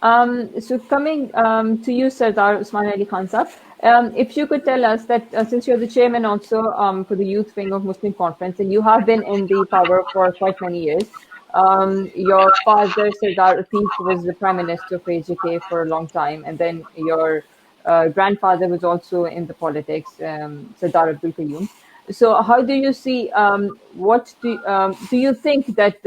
So coming to you, Sardar Usman Ali Khan Sahab, if you could tell us that since you're the chairman also for the youth wing of Muslim Conference, and you have been in the power for quite many years, your father, Sardar Atiq, was the prime minister of AJK for a long time, and then your grandfather was also in the politics, Sardar Abdul Qayyum. So how do you see, what do you think that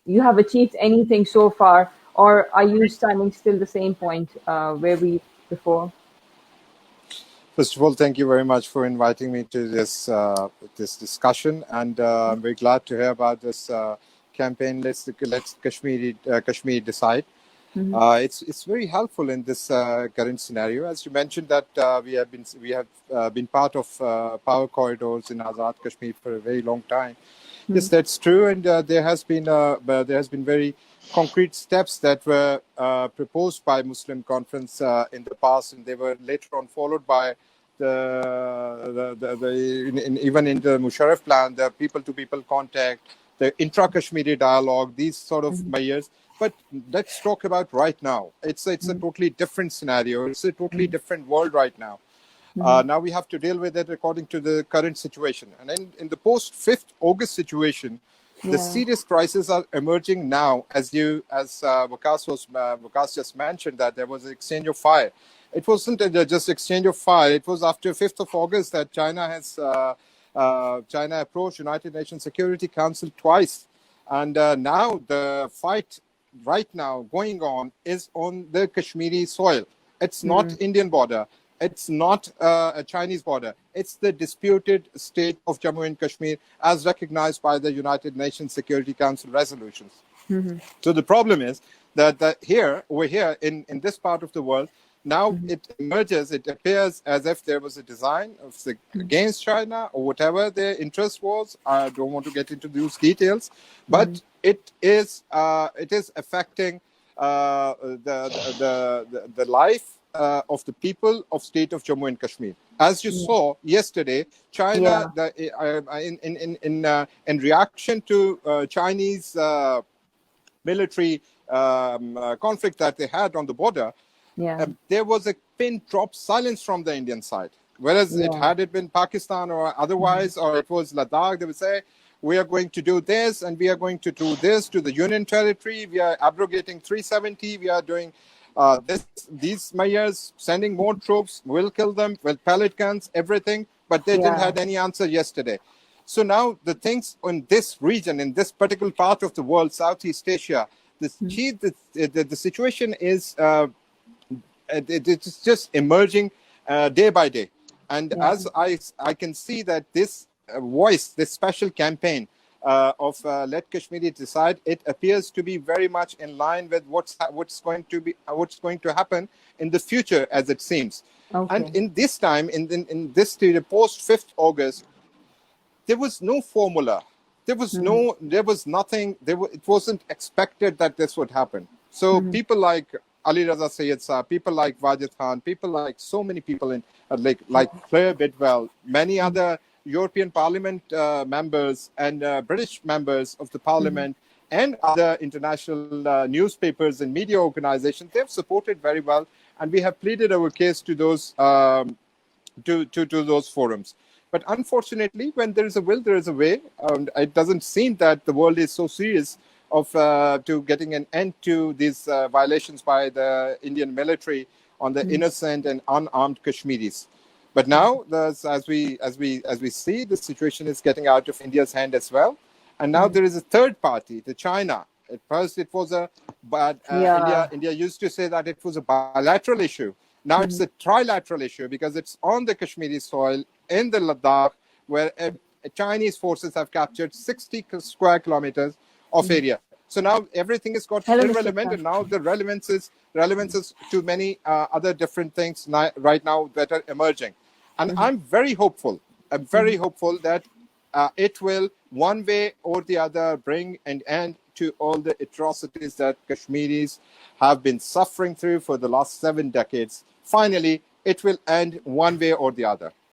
you have achieved anything so far, or are you standing still the same point where we before? First of all, thank you very much for inviting me to this discussion, and I'm very glad to hear about this campaign. Let's Kashmir decide. Mhm. It's very helpful in this current scenario, as you mentioned that we have been part of power corridors in Azad Kashmir for a very long time. Yes, Mhm. that's true, and there has been very concrete steps that were proposed by Muslim Conference in the past, and they were later on followed by even in the Musharraf plan, the people-to-people contact, the intra-Kashmiri dialogue, these sort of Mhm. measures. But let's talk about right now. It's a Mhm. totally different scenario. It's a totally Mhm. different world right now. Mhm. Now we have to deal with it according to the current situation. And in the post-5th August situation, the Yeah. serious crises are emerging now, as Wakas just mentioned, that there was an exchange of fire. It wasn't just exchange of fire. It was after 5th of August that China approached United Nations Security Council twice. And now the fight right now going on is on the Kashmiri soil. It's not Mhm. Indian border. It's not a Chinese border. It's the disputed state of Jammu and Kashmir as recognized by the United Nations Security Council resolutions. Mhm. So the problem is that here, over here in this part of the world, now Mhm. it appears as if there was a design against China or whatever their interest was. I don't want to get into those details, Mhm. but it is affecting the life of the people of state of Jammu and Kashmir. As you Yeah. saw yesterday, China, Yeah. in reaction to Chinese military conflict that they had on the border, Yeah. there was a pin drop silence from the Indian side. Whereas Yeah. it been Pakistan or Mhm. otherwise, or it was Ladakh, they would say, we are going to do this and we are going to do this to the Union territory. We are abrogating 370. We are doing these measures, sending more troops. We'll kill them with pellet guns, everything. But they didn't Yeah. have any answer yesterday. So now the things in this region, in this particular part of the world, Southeast Asia, Mhm. the situation is it's just emerging day by day. And Yeah. as I can see that this this special campaign of Let Kashmiri Decide, it appears to be very much in line with what's going to happen in the future, as it seems. And Okay. in this time, in this post 5th August, there was no formula. Mhm. There was nothing. It wasn't expected that this would happen. So Mhm. people like Ali Raza Sayyid Saab, people like Wajid Khan, people like so many people in like Claire Bidwell, many Mhm. other European Parliament members and British members of the Mhm. Parliament and other international newspapers and media organizations. They've supported very well, and we have pleaded our case to those to those forums. But unfortunately, when there is a will, there is a way. It doesn't seem that the world is so serious of to getting an end to these violations by the Indian military on the Mhm. innocent and unarmed Kashmiris. But now, as we see, the situation is getting out of India's hand as well. And now Mhm. there is a third party, the China. At first, it was a but Yeah. India used to say that it was a bilateral issue. Now it's a Mhm. trilateral issue because it's on the Kashmiri soil in the Ladakh, where Chinese forces have captured 60 square kilometers of Mhm. area. So now everything has got Hello, Mr. irrelevant, Khan. and now the relevances to many other different things right now that are emerging. And Mhm. I'm very hopeful. I'm very Mhm. hopeful that it will, one way or the other, bring an end to all the atrocities that Kashmiris have been suffering through for the last 7 decades. Finally, it will end one way or the other.